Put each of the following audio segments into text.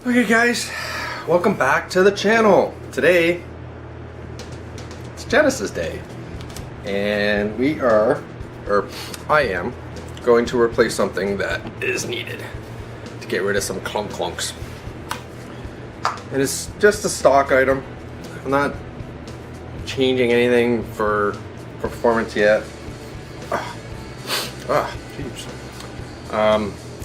Okay guys, welcome back to the channel. Today, it's Genesis Day. And we are, or I am, going to replace something that is needed to get rid of some clunks. And it's just a stock item. I'm not changing anything for performance yet. Jeez.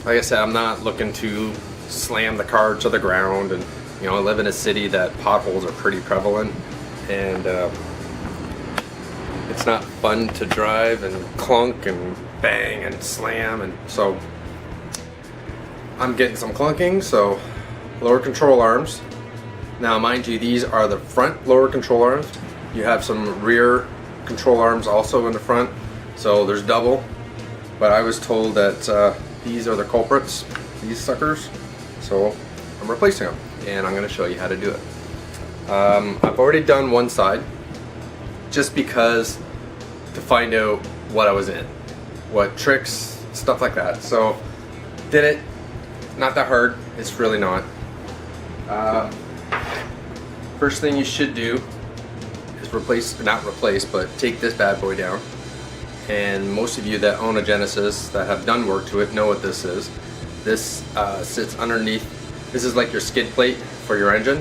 Like I said, I'm not looking to slam the car to the ground, and I live in a city that potholes are pretty prevalent, and it's not fun to drive and clunk and bang and slam, and so I'm getting some clunking. So lower control arms. Now mind you, these are the front lower control arms. You have some rear control arms also in the front, so there's double, but I was told that these are the culprits, these suckers. So I'm replacing them, and I'm going to show you how to do it. I've already done one side just because to find out what I was in, what tricks, stuff like that. So did it, not that hard, it's really not. First thing you should do is not replace, but take this bad boy down. And most of you that own a Genesis that have done work to it know what this is. This sits underneath. This is like your skid plate for your engine.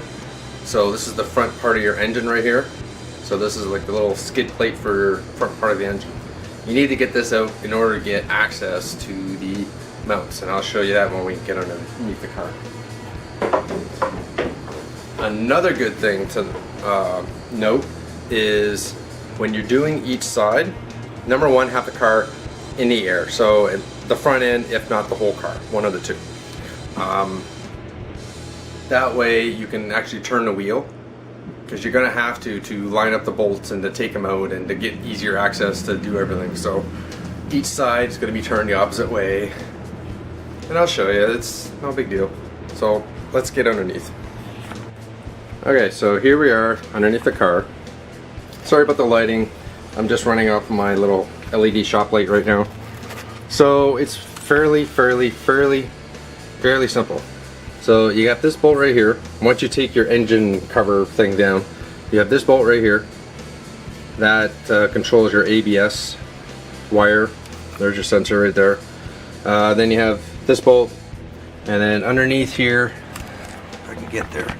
So this is the front part of your engine right here. So this is like the little skid plate for your front part of the engine. You need to get this out in order to get access to the mounts, and I'll show you that when we get underneath the car. Another good thing to note is when you're doing each side, number one, have the car in the air. So the front end, if not the whole car, one of the two. That way you can actually turn the wheel, because you're going to have to line up the bolts and to take them out and to get easier access to do everything. So each side is going to be turned the opposite way, and I'll show you. It's no big deal. So let's get underneath. Okay, so here we are underneath the car. Sorry about the lighting. I'm just running off my little LED shop light right now. So it's fairly simple. So you got this bolt right here. Once you take your engine cover thing down, you have this bolt right here that controls your ABS wire. There's your sensor right there. Then you have this bolt, and then underneath here, if I can get there,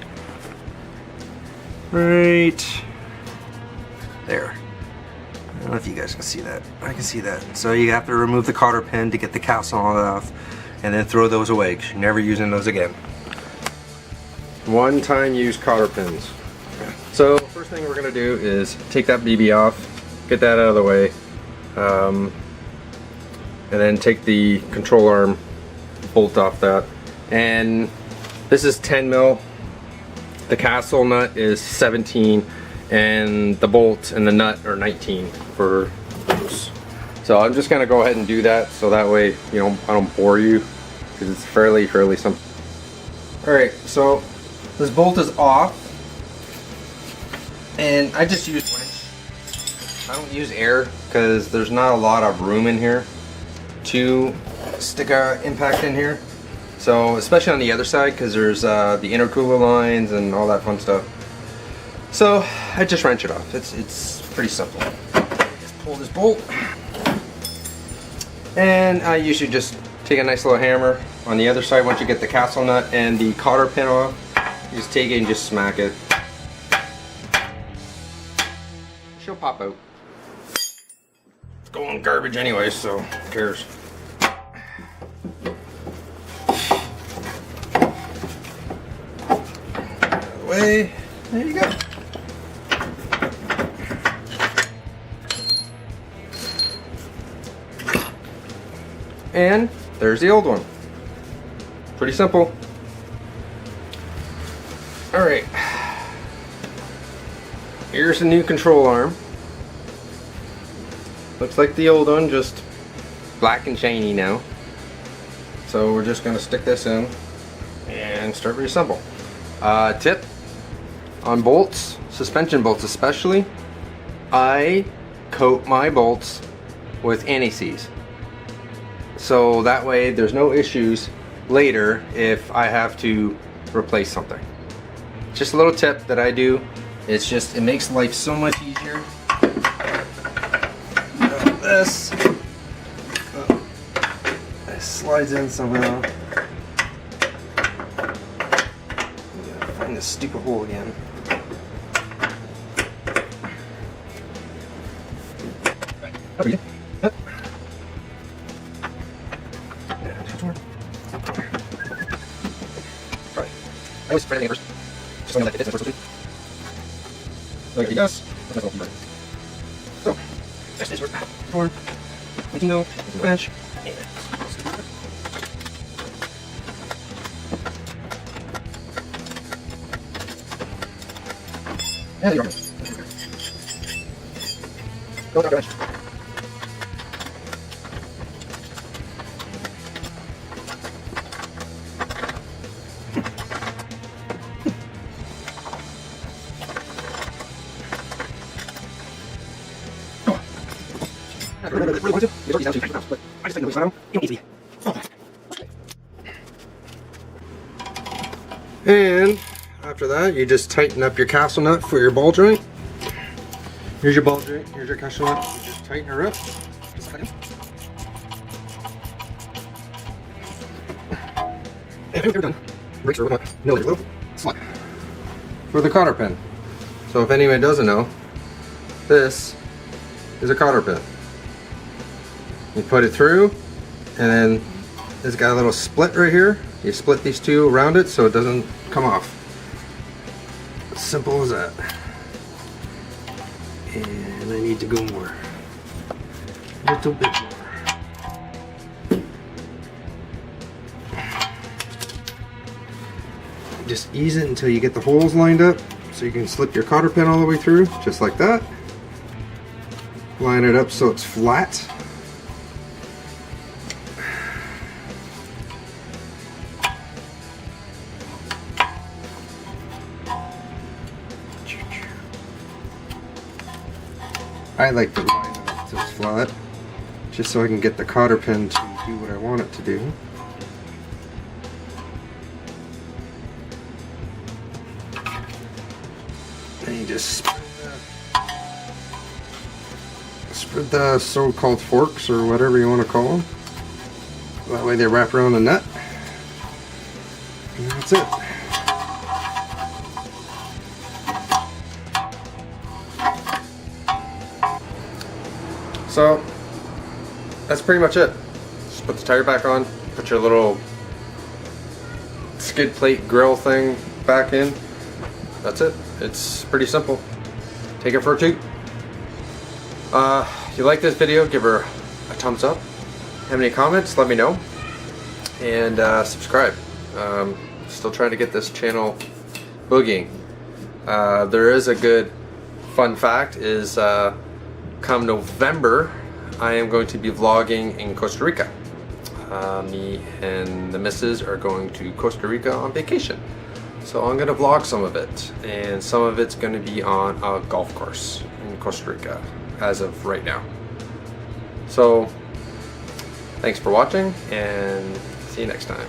right there. I don't know if you guys can see that. I can see that. So you have to remove the cotter pin to get the castle off, and then throw those away because you're never using those again. One-time use cotter pins. So first thing we're going to do is take that BB off, get that out of the way, and then take the control arm bolt off that. And this is 10 mil. The castle nut is 17, and the bolt and the nut are 19 for those. So I'm just gonna go ahead and do that, so that way I don't bore you, because it's fairly simple. All right, so this bolt is off, and I just use wrench. I don't use air because there's not a lot of room in here to stick an impact in here. So especially on the other side, because there's the intercooler lines and all that fun stuff. So I just wrench it off. It's pretty simple. Just pull this bolt, and I usually just take a nice little hammer on the other side. Once you get the castle nut and the cotter pin off, you just take it and just smack it. She'll pop out. It's going garbage anyway, so who cares? Way. There you go. And there's the old one. Pretty simple. Alright. Here's the new control arm. Looks like the old one, just black and shiny now. So we're just going to stick this in and start reassemble. Tip on bolts, suspension bolts especially, I coat my bolts with anti-seize. So that way there's no issues later if I have to replace something. Just a little tip that I do. It makes life so much easier. This it slides in somehow. Find this stupid hole again. Right. I always try to first. Just so I know that it fits in the first one. Okay, yes. So, that's this for making no bench. Yeah, you are. Go down, bench. And after that, you just tighten up your castle nut for your ball joint. Here's your ball joint, here's your castle nut. You just tighten her up. And we're done. Brakes are a little slot for the cotter pin. So if anyone doesn't know, this is a cotter pin. You put it through, and then it's got a little split right here. You split these two around it so it doesn't come off. As simple as that. And I need to go more. A little bit more. Just ease it until you get the holes lined up so you can slip your cotter pin all the way through, just like that. Line it up so it's flat. I like to line it up so it's flat, just so I can get the cotter pin to do what I want it to do. And you just spread the so-called forks, or whatever you want to call them. That way they wrap around the nut. And that's it. So that's pretty much it. Just put the tire back on, put your little skid plate grill thing back in. That's it. It's pretty simple. Take it for a toot. If you like this video, give her a thumbs up. Have any comments, let me know. And subscribe. Still trying to get this channel boogieing. There is a good fun fact is come November, I am going to be vlogging in Costa Rica. Me and the missus are going to Costa Rica on vacation. So I'm going to vlog some of it, and some of it's going to be on a golf course in Costa Rica as of right now. So thanks for watching, and see you next time.